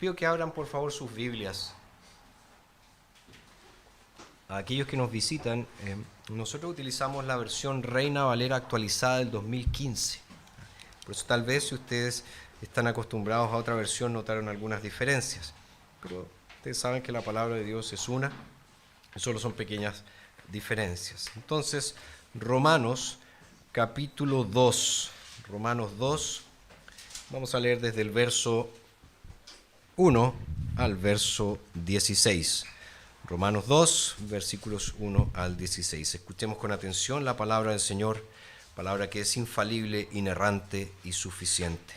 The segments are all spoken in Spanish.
pido que abran por favor sus Biblias. A aquellos que nos visitan, nosotros utilizamos la versión Reina Valera actualizada del 2015. Por eso tal vez si ustedes están acostumbrados a otra versión notaron algunas diferencias. Pero ustedes saben que la palabra de Dios es una, y solo son pequeñas diferencias. Entonces, Romanos capítulo 2. Romanos 2, vamos a leer desde el verso 1 al verso 16. Romanos 2, versículos 1 al 16. Escuchemos con atención la palabra del Señor, palabra que es infalible, inerrante y suficiente.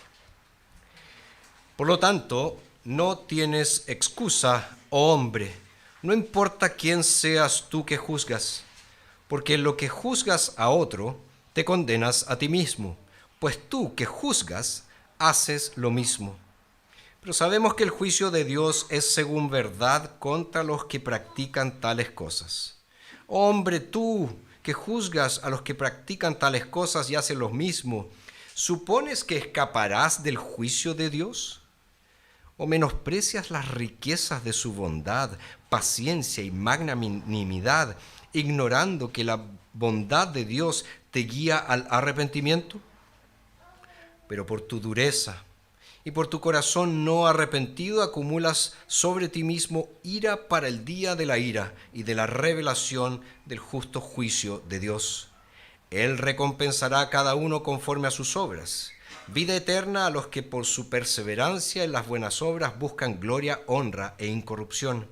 Por lo tanto, no tienes excusa, oh hombre, no importa quién seas tú que juzgas, porque en lo que juzgas a otro, te condenas a ti mismo, pues tú que juzgas, haces lo mismo. Pero sabemos que el juicio de Dios es según verdad contra los que practican tales cosas. Hombre, tú que juzgas a los que practican tales cosas y haces lo mismo, ¿supones que escaparás del juicio de Dios? ¿O menosprecias las riquezas de su bondad, paciencia y magnanimidad, ignorando que la bondad de Dios te guía al arrepentimiento? Pero por tu dureza y por tu corazón no arrepentido acumulas sobre ti mismo ira para el día de la ira y de la revelación del justo juicio de Dios. Él recompensará a cada uno conforme a sus obras. Vida eterna a los que por su perseverancia en las buenas obras buscan gloria, honra e incorrupción.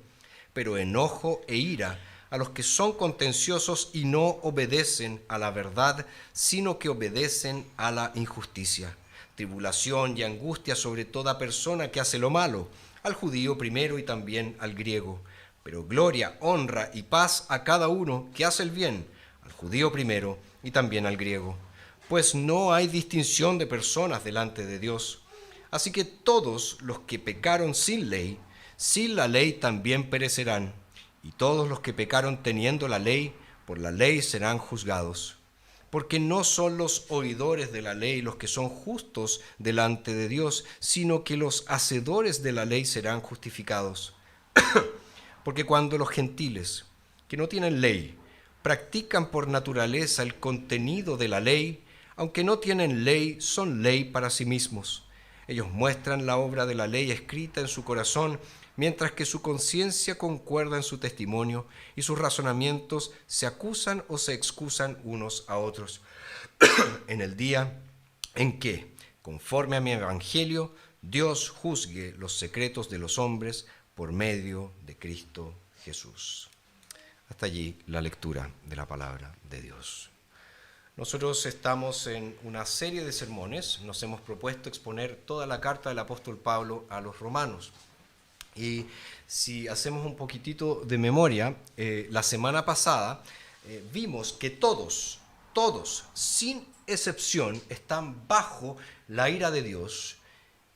Pero enojo e ira a los que son contenciosos y no obedecen a la verdad, sino que obedecen a la injusticia. Tribulación y angustia sobre toda persona que hace lo malo, al judío primero y también al griego. Pero gloria, honra y paz a cada uno que hace el bien, al judío primero y también al griego. Pues no hay distinción de personas delante de Dios. Así que todos los que pecaron sin la ley también perecerán. Y todos los que pecaron teniendo la ley, por la ley serán juzgados. Porque no son los oidores de la ley los que son justos delante de Dios, sino que los hacedores de la ley serán justificados. Porque cuando los gentiles, que no tienen ley, practican por naturaleza el contenido de la ley, aunque no tienen ley, son ley para sí mismos. Ellos muestran la obra de la ley escrita en su corazón, mientras que su conciencia concuerda en su testimonio y sus razonamientos se acusan o se excusan unos a otros. En el día en que, conforme a mi evangelio, Dios juzgue los secretos de los hombres por medio de Cristo Jesús. Hasta allí la lectura de la palabra de Dios. Nosotros estamos en una serie de sermones, nos hemos propuesto exponer toda la carta del apóstol Pablo a los romanos. Y si hacemos un poquitito de memoria, la semana pasada vimos que todos, sin excepción, están bajo la ira de Dios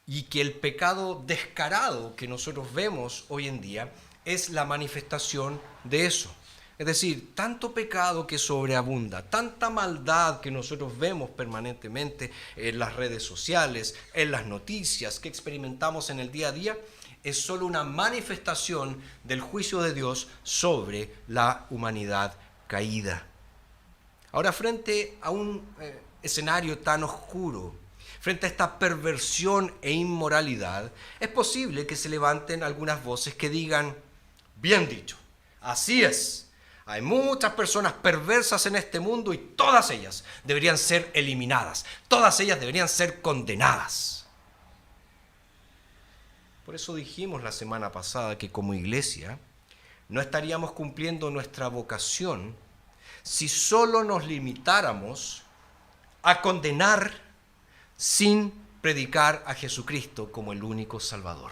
y que el pecado descarado que nosotros vemos hoy en día es la manifestación de eso. Es decir, tanto pecado que sobreabunda, tanta maldad que nosotros vemos permanentemente en las redes sociales, en las noticias que experimentamos en el día a día, es solo una manifestación del juicio de Dios sobre la humanidad caída. Ahora, frente a un escenario tan oscuro, frente a esta perversión e inmoralidad, es posible que se levanten algunas voces que digan, bien dicho, así es. Hay muchas personas perversas en este mundo y todas ellas deberían ser eliminadas, todas ellas deberían ser condenadas. Por eso dijimos la semana pasada que como iglesia no estaríamos cumpliendo nuestra vocación si solo nos limitáramos a condenar sin predicar a Jesucristo como el único Salvador.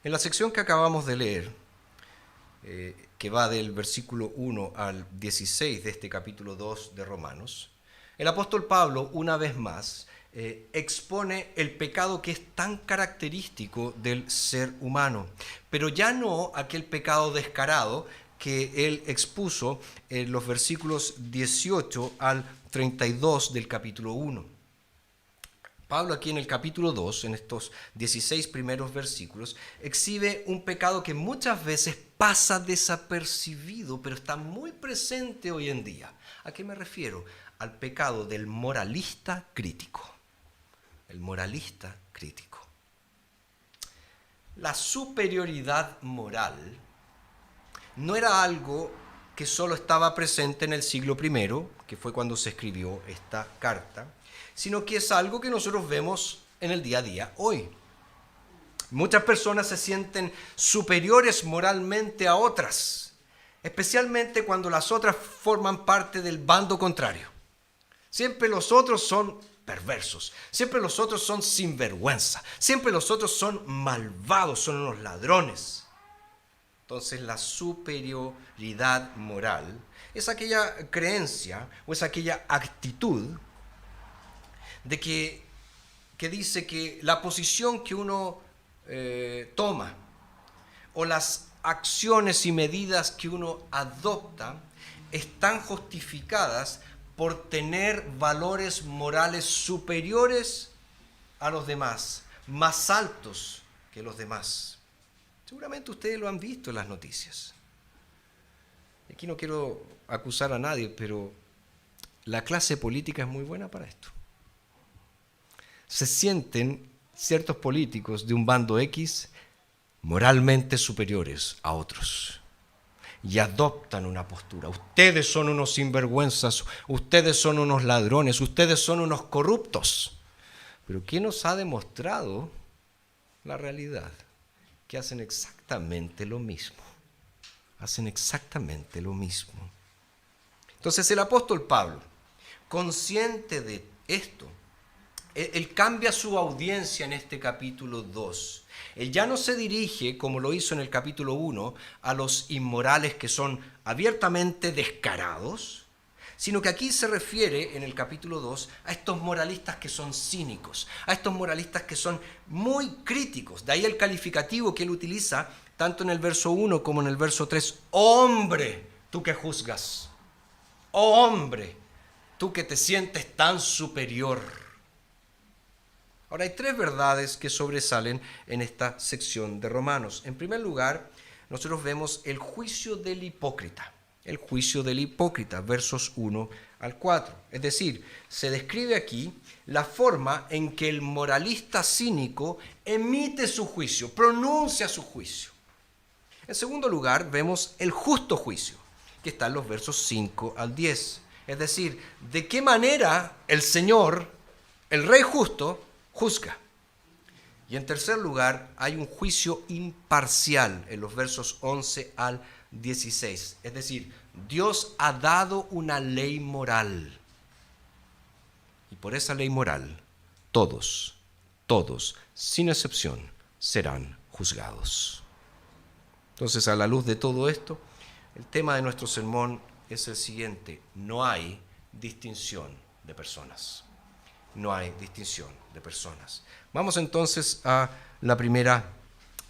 En la sección que acabamos de leer, que va del versículo 1 al 16 de este capítulo 2 de Romanos, el apóstol Pablo, una vez más, expone el pecado que es tan característico del ser humano, pero ya no aquel pecado descarado que él expuso en los versículos 18 al 32 del capítulo 1. Pablo aquí en el capítulo 2, en estos 16 primeros versículos, exhibe un pecado que muchas veces pasa desapercibido, pero está muy presente hoy en día. ¿A qué me refiero? Al pecado del moralista crítico. El moralista crítico. La superioridad moral no era algo que solo estaba presente en el siglo I, que fue cuando se escribió esta carta, sino que es algo que nosotros vemos en el día a día hoy. Muchas personas se sienten superiores moralmente a otras, especialmente cuando las otras forman parte del bando contrario. Siempre los otros son perversos, siempre los otros son sinvergüenza, siempre los otros son malvados, son unos ladrones. Entonces la superioridad moral es aquella creencia o es aquella actitud de que dice que la posición que uno toma o las acciones y medidas que uno adopta están justificadas por tener valores morales superiores a los demás, más altos que los demás. Seguramente ustedes lo han visto en las noticias. Aquí no quiero acusar a nadie, pero la clase política es muy buena para esto. Se sienten ciertos políticos de un bando X moralmente superiores a otros y adoptan una postura. Ustedes son unos sinvergüenzas, ustedes son unos ladrones, ustedes son unos corruptos. Pero ¿qué nos ha demostrado la realidad? Que hacen exactamente lo mismo. Hacen exactamente lo mismo. Entonces el apóstol Pablo, consciente de esto, él cambia su audiencia en este capítulo 2. Él ya no se dirige, como lo hizo en el capítulo 1, a los inmorales que son abiertamente descarados, sino que aquí se refiere, en el capítulo 2, a estos moralistas que son cínicos, a estos moralistas que son muy críticos. De ahí el calificativo que él utiliza, tanto en el verso 1 como en el verso 3. Hombre, tú que juzgas. Oh hombre, tú que te sientes tan superior. Ahora, hay tres verdades que sobresalen en esta sección de Romanos. En primer lugar, nosotros vemos el juicio del hipócrita. El juicio del hipócrita, versos 1 al 4. Es decir, se describe aquí la forma en que el moralista cínico emite su juicio, pronuncia su juicio. En segundo lugar, vemos el justo juicio, que está en los versos 5 al 10. Es decir, de qué manera el Señor, el Rey justo, juzga. Y en tercer lugar, hay un juicio imparcial en los versos 11 al 16. Es decir, Dios ha dado una ley moral. Y por esa ley moral, todos, sin excepción, serán juzgados. Entonces, a la luz de todo esto, el tema de nuestro sermón es el siguiente: no hay distinción de personas. No hay distinción de personas. Vamos entonces a la primera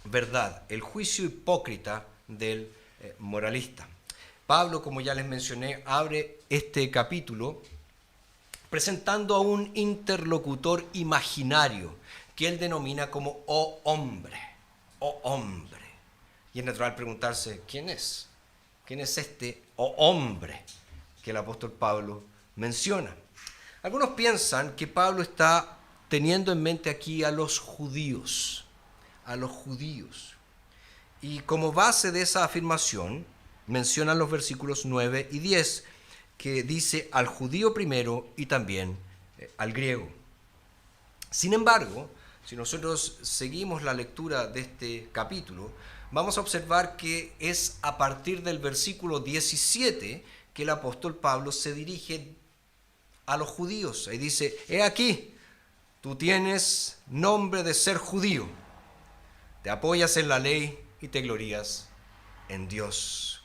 verdad, el juicio hipócrita del moralista. Pablo, como ya les mencioné, abre este capítulo presentando a un interlocutor imaginario que él denomina como oh hombre, oh hombre. Y es natural preguntarse, ¿quién es? ¿Quién es este oh hombre que el apóstol Pablo menciona? Algunos piensan que Pablo está teniendo en mente aquí a los judíos, Y como base de esa afirmación, mencionan los versículos 9 y 10, que dice al judío primero y también al griego. Sin embargo, si nosotros seguimos la lectura de este capítulo, vamos a observar que es a partir del versículo 17 que el apóstol Pablo se dirige a los judíos y dice, he aquí, tú tienes nombre de ser judío, te apoyas en la ley y te glorías en Dios.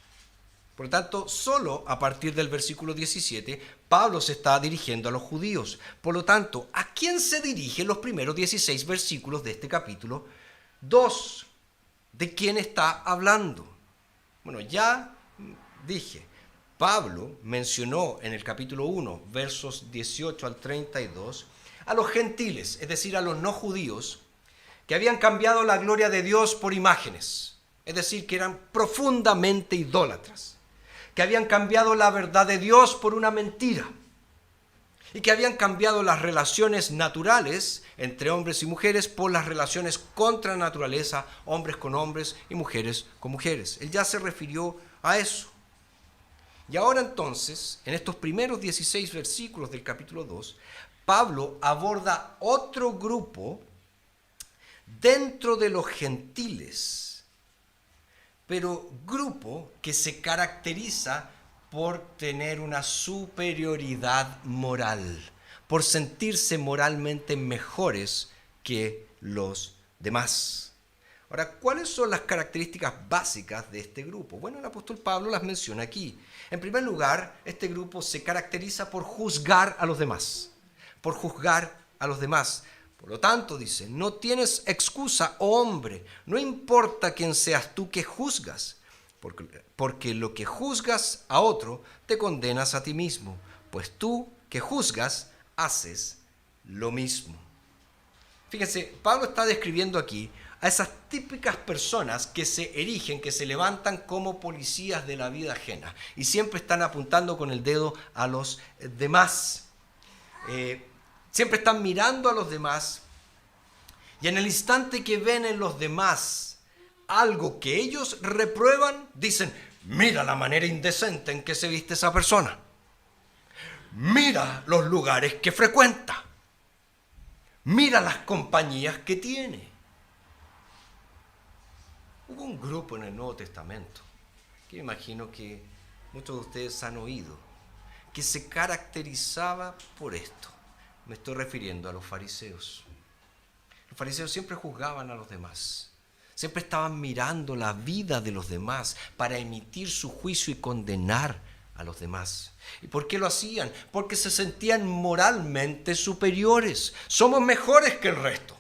Por lo tanto, solo a partir del versículo 17, Pablo se está dirigiendo a los judíos. Por lo tanto, ¿a quién se dirigen los primeros 16 versículos de este capítulo 2? ¿De quién está hablando? Bueno, ya dije, Pablo mencionó en el capítulo 1, versos 18 al 32, a los gentiles, es decir, a los no judíos, que habían cambiado la gloria de Dios por imágenes, es decir, que eran profundamente idólatras, que habían cambiado la verdad de Dios por una mentira y que habían cambiado las relaciones naturales entre hombres y mujeres por las relaciones contra naturaleza, hombres con hombres y mujeres con mujeres. Él ya se refirió a eso. Y ahora entonces, en estos primeros 16 versículos del capítulo 2, Pablo aborda otro grupo dentro de los gentiles, pero grupo que se caracteriza por tener una superioridad moral, por sentirse moralmente mejores que los demás. Ahora, ¿cuáles son las características básicas de este grupo? Bueno, el apóstol Pablo las menciona aquí. En primer lugar, este grupo se caracteriza por juzgar a los demás, por juzgar a los demás. Por lo tanto, dice, no tienes excusa, oh hombre, no importa quién seas tú que juzgas, porque lo que juzgas a otro te condenas a ti mismo, pues tú que juzgas haces lo mismo. Fíjense, Pablo está describiendo aquí a esas típicas personas que se erigen, que se levantan como policías de la vida ajena y siempre están apuntando con el dedo a los demás. Siempre están mirando a los demás y en el instante que ven en los demás algo que ellos reprueban, dicen, mira la manera indecente en que se viste esa persona. Mira los lugares que frecuenta. Mira las compañías que tiene. Hubo un grupo en el Nuevo Testamento, que me imagino que muchos de ustedes han oído, que se caracterizaba por esto. Me estoy refiriendo a los fariseos. Los fariseos siempre juzgaban a los demás. Siempre estaban mirando la vida de los demás para emitir su juicio y condenar a los demás. ¿Y por qué lo hacían? Porque se sentían moralmente superiores. Somos mejores que el resto.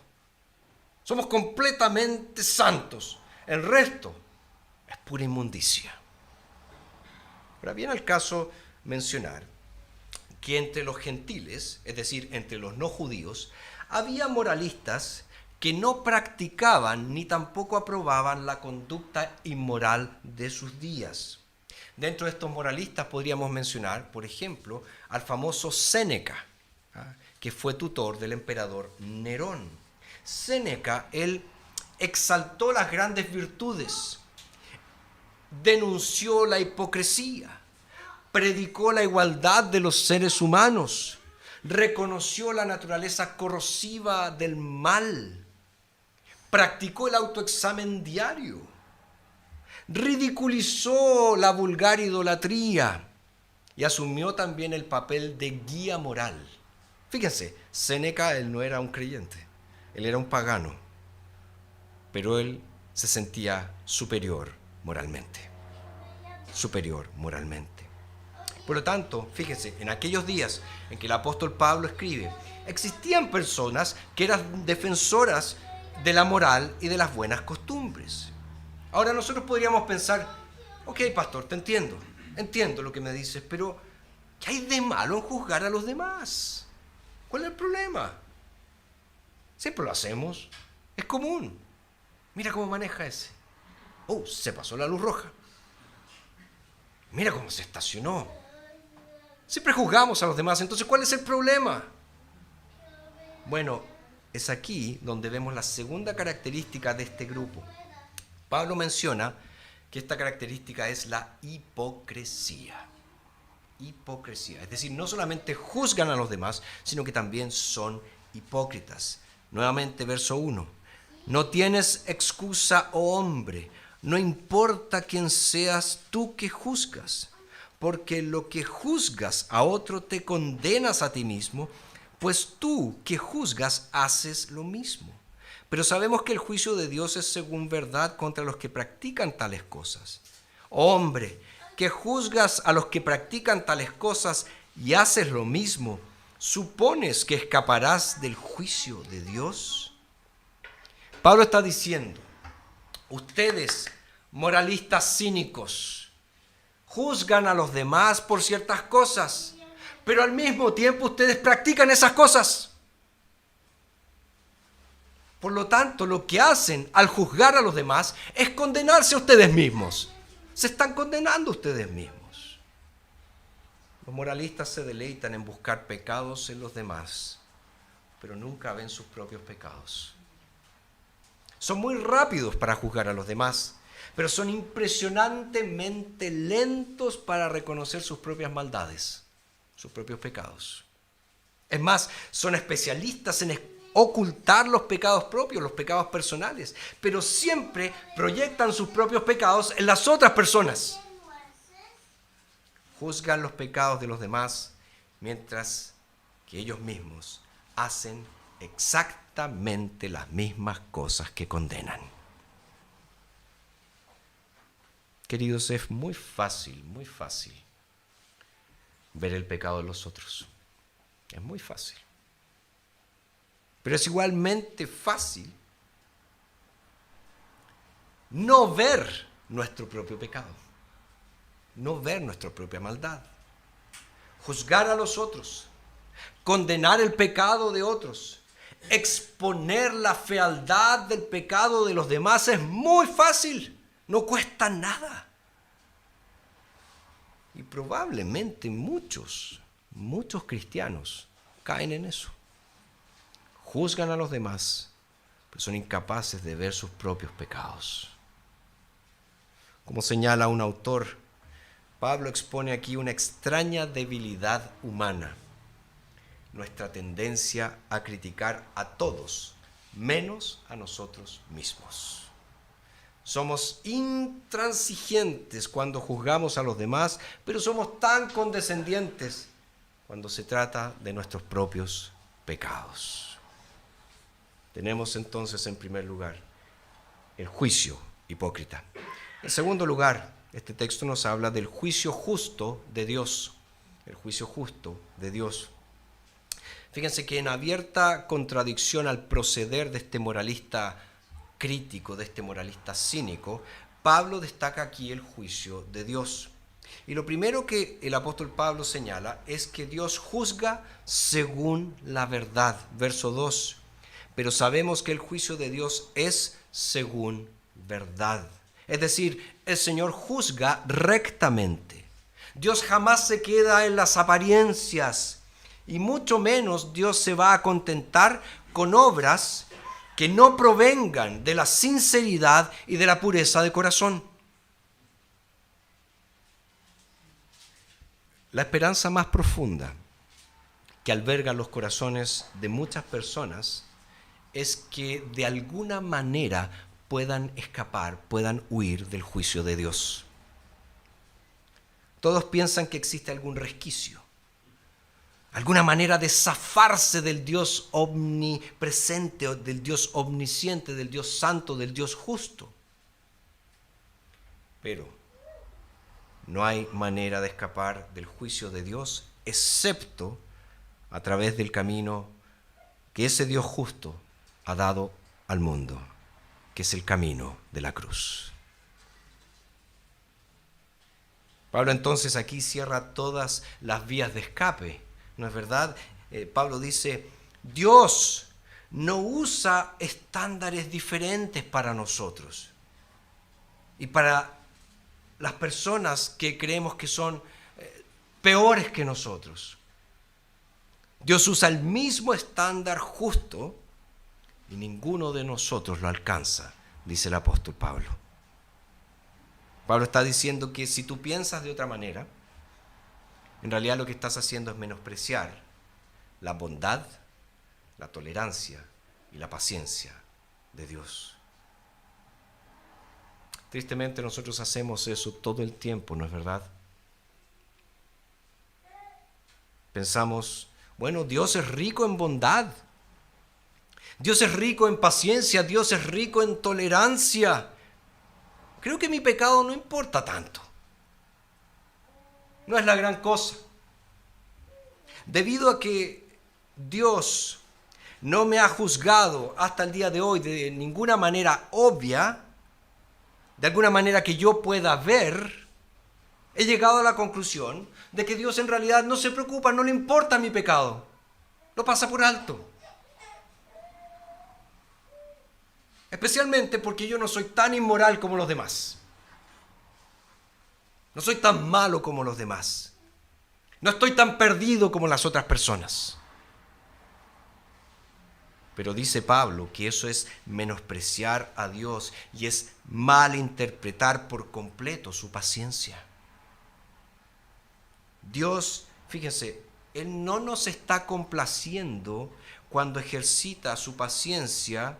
Somos completamente santos. El resto es pura inmundicia. Ahora viene al caso mencionar que entre los gentiles, es decir, entre los no judíos, había moralistas que no practicaban ni tampoco aprobaban la conducta inmoral de sus días. Dentro de estos moralistas podríamos mencionar, por ejemplo, al famoso Séneca, que fue tutor del emperador Nerón. Séneca, él exaltó las grandes virtudes, denunció la hipocresía, predicó la igualdad de los seres humanos, reconoció la naturaleza corrosiva del mal, practicó el autoexamen diario, ridiculizó la vulgar idolatría y asumió también el papel de guía moral. Fíjense, Séneca, él no era un creyente, él era un pagano, pero él se sentía superior moralmente. Superior moralmente. Por lo tanto, fíjense, en aquellos días en que el apóstol Pablo escribe, existían personas que eran defensoras de la moral y de las buenas costumbres. Ahora nosotros podríamos pensar, ok, pastor, te entiendo lo que me dices, pero ¿qué hay de malo en juzgar a los demás? ¿Cuál es el problema? Siempre lo hacemos, es común. Mira cómo maneja ese. Oh, se pasó la luz roja. Mira cómo se estacionó. Siempre juzgamos a los demás, entonces ¿cuál es el problema? Bueno, es aquí donde vemos la segunda característica de este grupo. Pablo menciona que esta característica es la hipocresía. Hipocresía, es decir, no solamente juzgan a los demás, sino que también son hipócritas. Nuevamente, verso 1. No tienes excusa, oh hombre, no importa quién seas tú que juzgas, porque lo que juzgas a otro te condenas a ti mismo, pues tú que juzgas haces lo mismo. Pero sabemos que el juicio de Dios es según verdad contra los que practican tales cosas. Hombre, que juzgas a los que practican tales cosas y haces lo mismo, ¿supones que escaparás del juicio de Dios? Pablo está diciendo, ustedes, moralistas cínicos, juzgan a los demás por ciertas cosas, pero al mismo tiempo ustedes practican esas cosas. Por lo tanto, lo que hacen al juzgar a los demás es condenarse a ustedes mismos. Se están condenando a ustedes mismos. Los moralistas se deleitan en buscar pecados en los demás, pero nunca ven sus propios pecados. Son muy rápidos para juzgar a los demás, pero son impresionantemente lentos para reconocer sus propias maldades, sus propios pecados. Es más, son especialistas en ocultar los pecados propios, los pecados personales, pero siempre proyectan sus propios pecados en las otras personas. Juzgan los pecados de los demás, mientras que ellos mismos hacen exactamente las mismas cosas que condenan. Queridos, es muy fácil ver el pecado de los otros. Es muy fácil. Pero es igualmente fácil no ver nuestro propio pecado, no ver nuestra propia maldad, juzgar a los otros, condenar el pecado de otros, exponer la fealdad del pecado de los demás. Es muy fácil, no cuesta nada. Y probablemente muchos cristianos caen en eso. Juzgan a los demás, pero son incapaces de ver sus propios pecados. Como señala un autor, Pablo expone aquí una extraña debilidad humana: nuestra tendencia a criticar a todos, menos a nosotros mismos. Somos intransigentes cuando juzgamos a los demás, pero somos tan condescendientes cuando se trata de nuestros propios pecados. Tenemos entonces, en primer lugar, el juicio hipócrita. En segundo lugar, este texto nos habla del juicio justo de Dios. El juicio justo de Dios. Fíjense que en abierta contradicción al proceder de este moralista crítico, de este moralista cínico, Pablo destaca aquí el juicio de Dios. Y lo primero que el apóstol Pablo señala es que Dios juzga según la verdad. Verso 2. Pero sabemos que el juicio de Dios es según verdad. Es decir, el Señor juzga rectamente. Dios jamás se queda en las apariencias, y mucho menos Dios se va a contentar con obras que no provengan de la sinceridad y de la pureza de corazón. La esperanza más profunda que alberga los corazones de muchas personas es que de alguna manera puedan escapar, puedan huir del juicio de Dios. Todos piensan que existe algún resquicio, alguna manera de zafarse del Dios omnipresente, o del Dios omnisciente, del Dios santo, del Dios justo. Pero no hay manera de escapar del juicio de Dios, excepto a través del camino que ese Dios justo ha dado al mundo, que es el camino de la cruz. Pablo entonces aquí cierra todas las vías de escape, ¿no es verdad? Pablo dice, Dios no usa estándares diferentes para nosotros y para las personas que creemos que son peores que nosotros. Dios usa el mismo estándar justo y ninguno de nosotros lo alcanza, dice el apóstol Pablo. Pablo está diciendo que si tú piensas de otra manera, en realidad lo que estás haciendo es menospreciar la bondad, la tolerancia y la paciencia de Dios. Tristemente nosotros hacemos eso todo el tiempo, ¿no es verdad? Pensamos, bueno, Dios es rico en bondad, Dios es rico en paciencia, Dios es rico en tolerancia. Creo que mi pecado no importa tanto. No es la gran cosa. Debido a que Dios no me ha juzgado hasta el día de hoy de ninguna manera obvia, de alguna manera que yo pueda ver, he llegado a la conclusión de que Dios en realidad no se preocupa, no le importa mi pecado. Lo pasa por alto. Especialmente porque yo no soy tan inmoral como los demás. No soy tan malo como los demás. No estoy tan perdido como las otras personas. Pero dice Pablo que eso es menospreciar a Dios y es malinterpretar por completo su paciencia. Dios, fíjense, Él no nos está complaciendo cuando ejercita su paciencia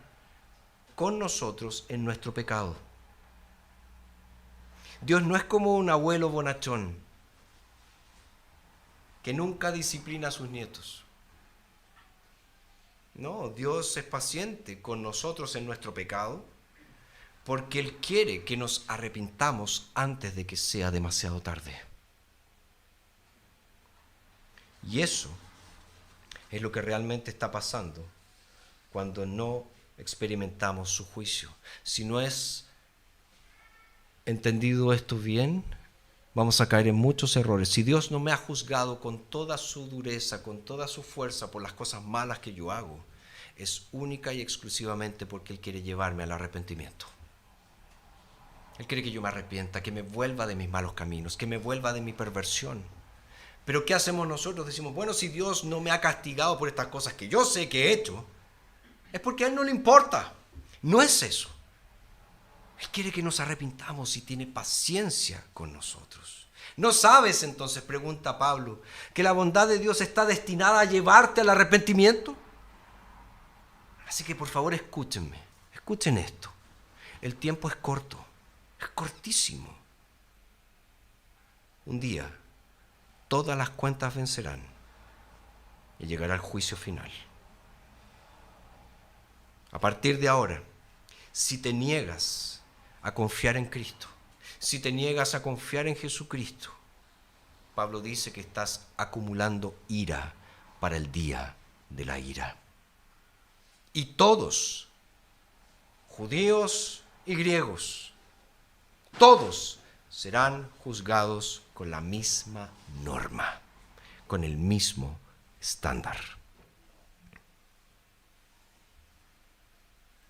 con nosotros en nuestro pecado. Dios no es como un abuelo bonachón que nunca disciplina a sus nietos. No, Dios es paciente con nosotros en nuestro pecado porque Él quiere que nos arrepintamos antes de que sea demasiado tarde. Y eso es lo que realmente está pasando cuando no experimentamos su juicio. Si no es entendido esto bien, vamos a caer en muchos errores. Si Dios no me ha juzgado con toda su dureza, con toda su fuerza por las cosas malas que yo hago, es única y exclusivamente porque Él quiere llevarme al arrepentimiento. Él quiere que yo me arrepienta, que me vuelva de mis malos caminos, que me vuelva de mi perversión. Pero ¿qué hacemos nosotros? Decimos, bueno, si Dios no me ha castigado por estas cosas que yo sé que he hecho, es porque a Él no le importa. No es eso. Él quiere que nos arrepintamos y tiene paciencia con nosotros. ¿No sabes entonces, pregunta Pablo, que la bondad de Dios está destinada a llevarte al arrepentimiento? Así que por favor escúchenme, escuchen esto. El tiempo es corto, es cortísimo. Un día todas las cuentas vencerán y llegará el juicio final. A partir de ahora, si te niegas a confiar en Cristo, si te niegas a confiar en Jesucristo, Pablo dice que estás acumulando ira para el día de la ira. Y todos, judíos y griegos, todos serán juzgados con la misma norma, con el mismo estándar.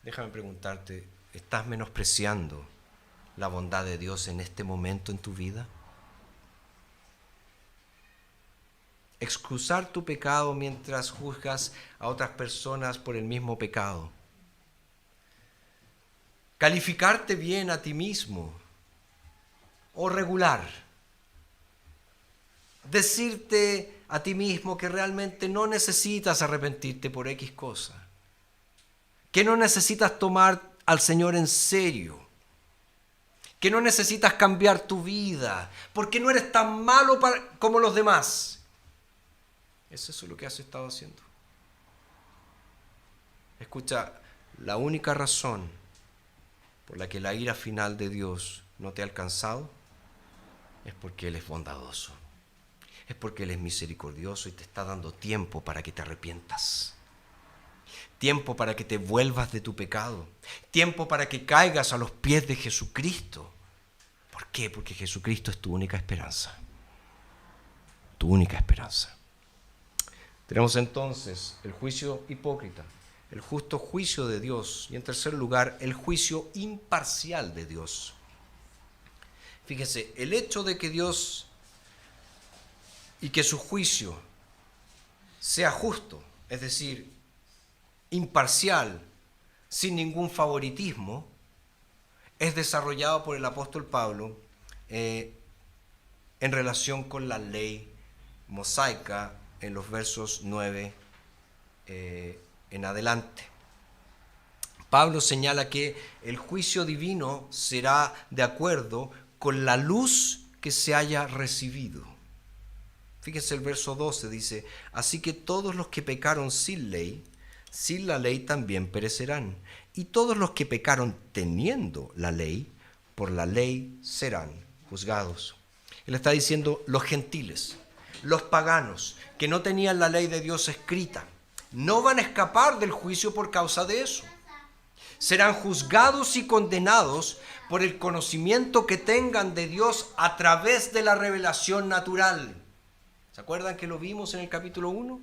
Déjame preguntarte, ¿estás menospreciando la bondad de Dios en este momento en tu vida? Excusar tu pecado mientras juzgas a otras personas por el mismo pecado. Calificarte bien a ti mismo o regular. Decirte a ti mismo que realmente no necesitas arrepentirte por X cosa. Que no necesitas tomar al Señor en serio. Que no necesitas cambiar tu vida. Porque no eres tan malo como los demás. Eso es lo que has estado haciendo. Escucha, la única razón por la que la ira final de Dios no te ha alcanzado es porque Él es bondadoso. Es porque Él es misericordioso y te está dando tiempo para que te arrepientas. Tiempo para que te vuelvas de tu pecado. Tiempo para que caigas a los pies de Jesucristo. ¿Por qué? Porque Jesucristo es tu única esperanza. Tu única esperanza. Tenemos entonces el juicio hipócrita, el justo juicio de Dios y en tercer lugar el juicio imparcial de Dios. Fíjense, el hecho de que Dios y que su juicio sea justo, es decir, imparcial, sin ningún favoritismo, es desarrollado por el apóstol Pablo en relación con la ley mosaica en los versos 9 en adelante. Pablo señala que el juicio divino será de acuerdo con la luz que se haya recibido. Fíjense el verso 12, dice, así que todos los que pecaron sin la ley también perecerán. Y todos los que pecaron teniendo la ley, por la ley serán juzgados. Él está diciendo los gentiles, los paganos, que no tenían la ley de Dios escrita, no van a escapar del juicio por causa de eso. Serán juzgados y condenados por el conocimiento que tengan de Dios a través de la revelación natural. ¿Se acuerdan que lo vimos en el capítulo 1?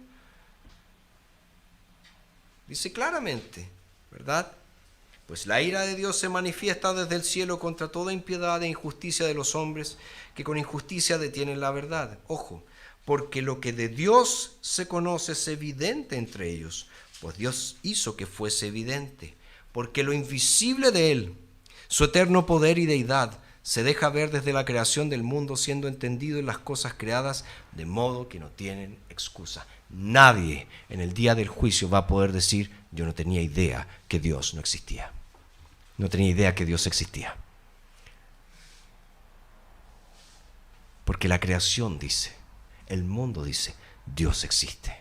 Dice claramente, ¿verdad? Pues la ira de Dios se manifiesta desde el cielo contra toda impiedad e injusticia de los hombres que con injusticia detienen la verdad. Ojo, porque lo que de Dios se conoce es evidente entre ellos, pues Dios hizo que fuese evidente, porque lo invisible de Él, su eterno poder y deidad, se deja ver desde la creación del mundo, siendo entendido en las cosas creadas, de modo que no tienen excusa. Nadie en el día del juicio va a poder decir: yo no tenía idea que Dios no existía. No tenía idea que Dios existía. Porque la creación dice, el mundo dice, Dios existe.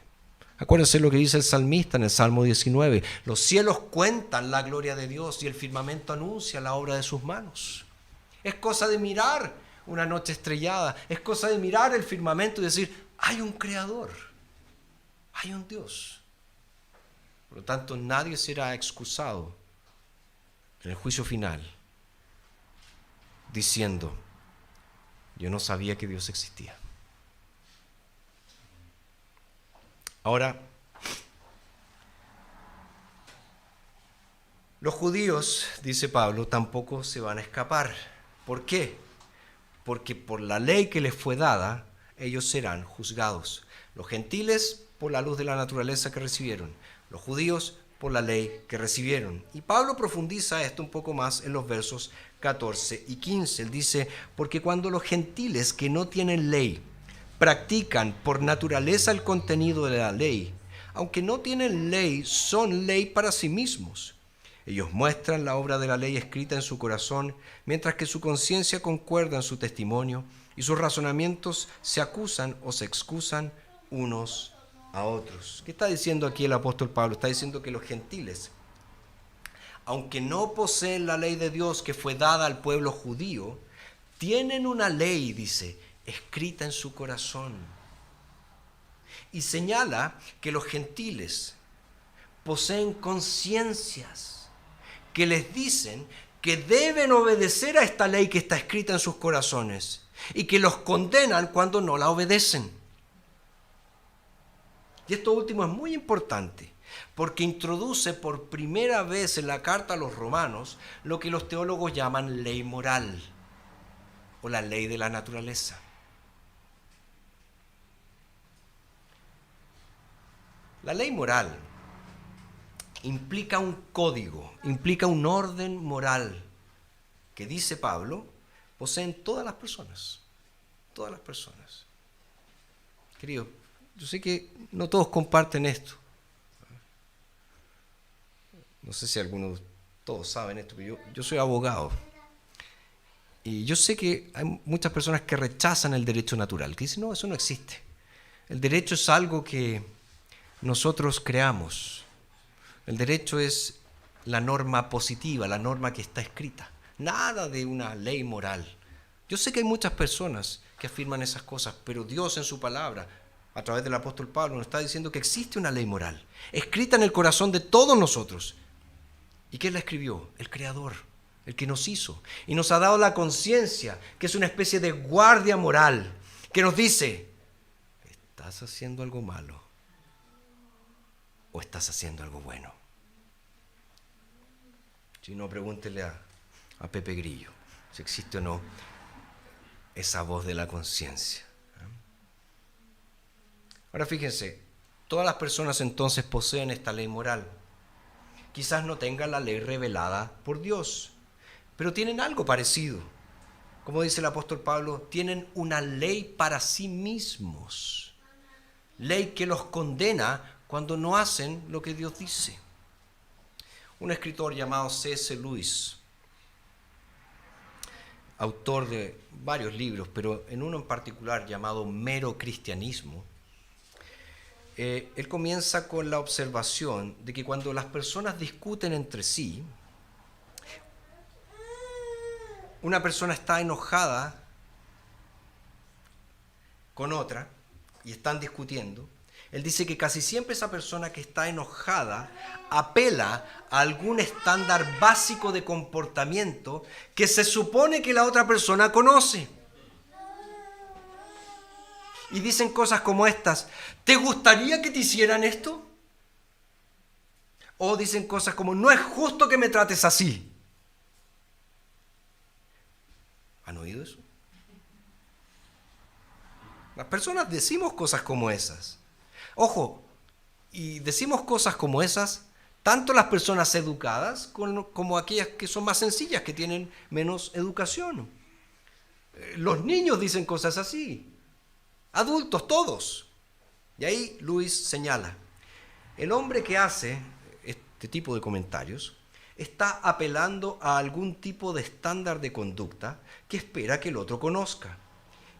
Acuérdense lo que dice el salmista en el Salmo 19. Los cielos cuentan la gloria de Dios y el firmamento anuncia la obra de sus manos. Es cosa de mirar una noche estrellada, es cosa de mirar el firmamento y decir: hay un creador, hay un Dios. Por lo tanto, nadie será excusado en el juicio final diciendo: yo no sabía que Dios existía. Ahora, los judíos, dice Pablo, tampoco se van a escapar. ¿Por qué? Porque por la ley que les fue dada, ellos serán juzgados. Los gentiles por la luz de la naturaleza que recibieron, los judíos por la ley que recibieron. Y Pablo profundiza esto un poco más en los versos 14 y 15. Él dice: porque cuando los gentiles que no tienen ley practican por naturaleza el contenido de la ley, aunque no tienen ley, son ley para sí mismos. Ellos muestran la obra de la ley escrita en su corazón, mientras que su conciencia concuerda en su testimonio y sus razonamientos se acusan o se excusan unos a otros. ¿Qué está diciendo aquí el apóstol Pablo? Está diciendo que los gentiles, aunque no poseen la ley de Dios que fue dada al pueblo judío, tienen una ley, dice, escrita en su corazón. Y señala que los gentiles poseen conciencias que les dicen que deben obedecer a esta ley que está escrita en sus corazones y que los condenan cuando no la obedecen. Y esto último es muy importante porque introduce por primera vez en la carta a los romanos lo que los teólogos llaman ley moral o la ley de la naturaleza. La ley moral implica un código, implica un orden moral que, dice Pablo, poseen todas las personas. Todas las personas. Querido, yo sé que no todos comparten esto. No sé si algunos, todos saben esto, pero yo soy abogado. Y yo sé que hay muchas personas que rechazan el derecho natural, que dicen: no, eso no existe. El derecho es algo que nosotros creamos. El derecho es la norma positiva, la norma que está escrita. Nada de una ley moral. Yo sé que hay muchas personas que afirman esas cosas, pero Dios en su palabra, a través del apóstol Pablo, nos está diciendo que existe una ley moral, escrita en el corazón de todos nosotros. ¿Y quién la escribió? El Creador, el que nos hizo. Y nos ha dado la conciencia, que es una especie de guardia moral, que nos dice: ¿estás haciendo algo malo o estás haciendo algo bueno? Si no, pregúntele a Pepe Grillo si existe o no esa voz de la conciencia. Ahora fíjense, todas las personas entonces poseen esta ley moral. Quizás no tengan la ley revelada por Dios, pero tienen algo parecido. Como dice el apóstol Pablo, tienen una ley para sí mismos. Ley que los condena cuando no hacen lo que Dios dice. Un escritor llamado C.S. Lewis, autor de varios libros, pero en uno en particular llamado Mero Cristianismo, él comienza con la observación de que cuando las personas discuten entre sí, una persona está enojada con otra y están discutiendo. Él dice que casi siempre esa persona que está enojada apela a algún estándar básico de comportamiento que se supone que la otra persona conoce. Y dicen cosas como estas: ¿te gustaría que te hicieran esto? O dicen cosas como, no es justo que me trates así. ¿Han oído eso? Las personas decimos cosas como esas. Ojo, y decimos cosas como esas, tanto las personas educadas como aquellas que son más sencillas, que tienen menos educación. Los niños dicen cosas así. Adultos, todos. Y ahí Luis señala, el hombre que hace este tipo de comentarios está apelando a algún tipo de estándar de conducta que espera que el otro conozca.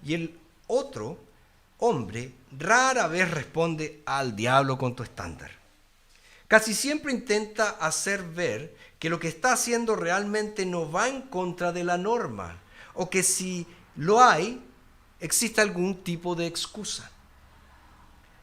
Y el otro hombre rara vez responde al diablo con tu estándar. Casi siempre intenta hacer ver que lo que está haciendo realmente no va en contra de la norma, o que si lo hay, existe algún tipo de excusa.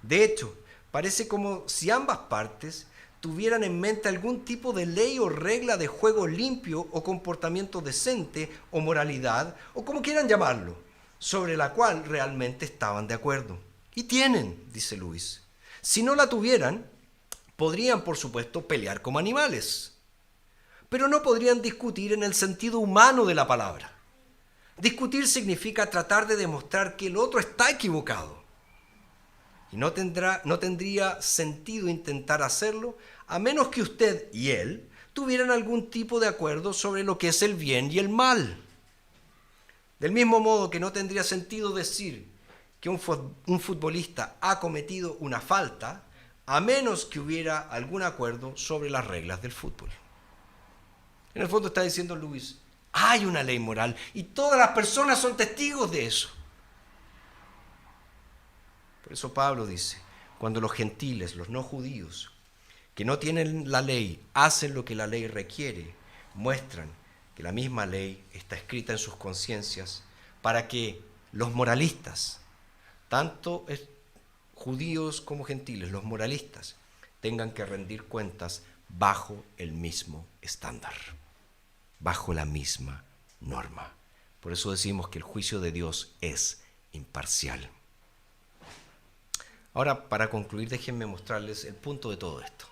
De hecho, parece como si ambas partes tuvieran en mente algún tipo de ley o regla de juego limpio o comportamiento decente o moralidad, o como quieran llamarlo, sobre la cual realmente estaban de acuerdo. Y tienen, dice Luis. Si no la tuvieran, podrían, por supuesto, pelear como animales, pero no podrían discutir en el sentido humano de la palabra. Discutir significa tratar de demostrar que el otro está equivocado. Y no tendría sentido intentar hacerlo a menos que usted y él tuvieran algún tipo de acuerdo sobre lo que es el bien y el mal. Del mismo modo que no tendría sentido decir que un futbolista ha cometido una falta a menos que hubiera algún acuerdo sobre las reglas del fútbol. En el fondo está diciendo Luis, hay una ley moral y todas las personas son testigos de eso. Por eso Pablo dice, cuando los gentiles, los no judíos, que no tienen la ley, hacen lo que la ley requiere, muestran que la misma ley está escrita en sus conciencias para que los moralistas, tanto judíos como gentiles, los moralistas, tengan que rendir cuentas bajo el mismo estándar, bajo la misma norma. Por eso decimos que el juicio de Dios es imparcial. Ahora, para concluir, déjenme mostrarles el punto de todo esto.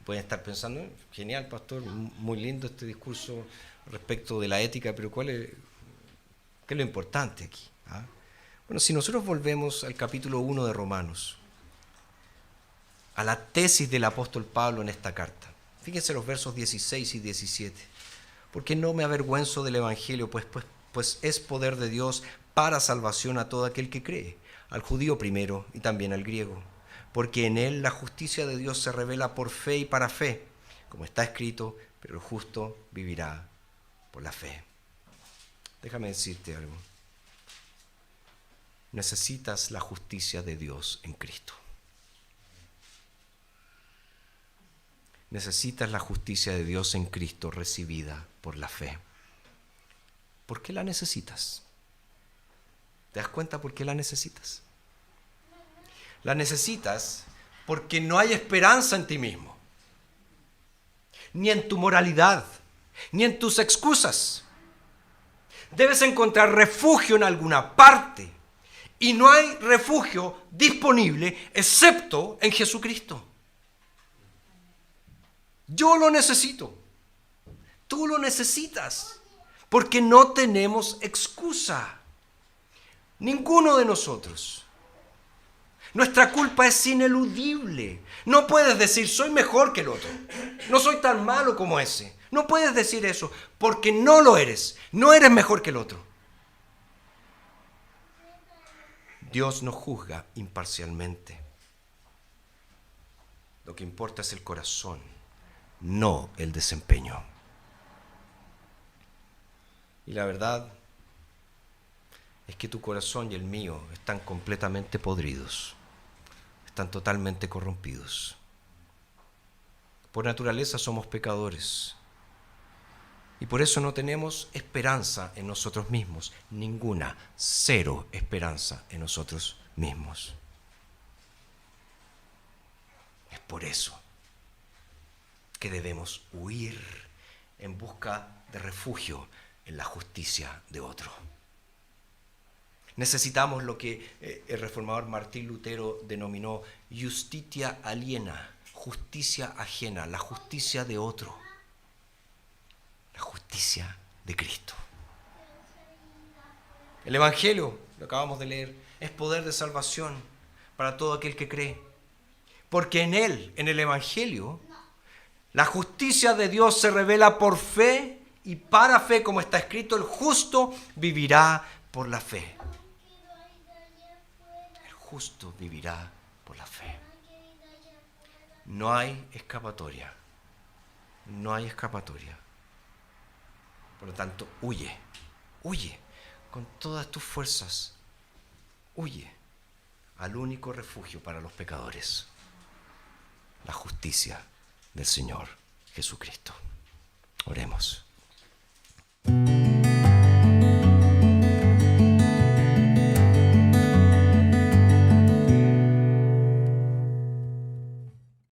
Pueden estar pensando, genial, pastor, muy lindo este discurso respecto de la ética, pero ¿qué es lo importante aquí? ¿Ah? Bueno, si nosotros volvemos al capítulo 1 de Romanos, a la tesis del apóstol Pablo en esta carta, fíjense los versos 16 y 17. Porque no me avergüenzo del Evangelio, pues es poder de Dios para salvación a todo aquel que cree, al judío primero y también al griego. Porque en él la justicia de Dios se revela por fe y para fe, como está escrito, pero el justo vivirá por la fe. Déjame decirte algo. Necesitas la justicia de Dios en Cristo. Necesitas la justicia de Dios en Cristo recibida por la fe. ¿Por qué la necesitas? ¿Te das cuenta por qué la necesitas? La necesitas porque no hay esperanza en ti mismo, ni en tu moralidad, ni en tus excusas. Debes encontrar refugio en alguna parte, y no hay refugio disponible excepto en Jesucristo. Yo lo necesito. Tú lo necesitas. Porque no tenemos excusa. Ninguno de nosotros. Nuestra culpa es ineludible. No puedes decir, soy mejor que el otro. No soy tan malo como ese. No puedes decir eso porque no lo eres. No eres mejor que el otro. Dios no juzga imparcialmente. Lo que importa es el corazón, no el desempeño. Y la verdad es que tu corazón y el mío están completamente podridos, están totalmente corrompidos. Por naturaleza somos pecadores y por eso no tenemos esperanza en nosotros mismos, ninguna, cero esperanza en nosotros mismos. Es por eso que debemos huir en busca de refugio en la justicia de otro. Necesitamos lo que el reformador Martín Lutero denominó justitia aliena, justicia ajena, la justicia de otro, la justicia de Cristo. El Evangelio, lo acabamos de leer, es poder de salvación para todo aquel que cree. Porque en él, en el Evangelio, la justicia de Dios se revela por fe y para fe, como está escrito, el justo vivirá por la fe. El justo vivirá por la fe. No hay escapatoria. No hay escapatoria. Por lo tanto, huye. Huye con todas tus fuerzas. Huye al único refugio para los pecadores. La justicia del Señor Jesucristo. Oremos.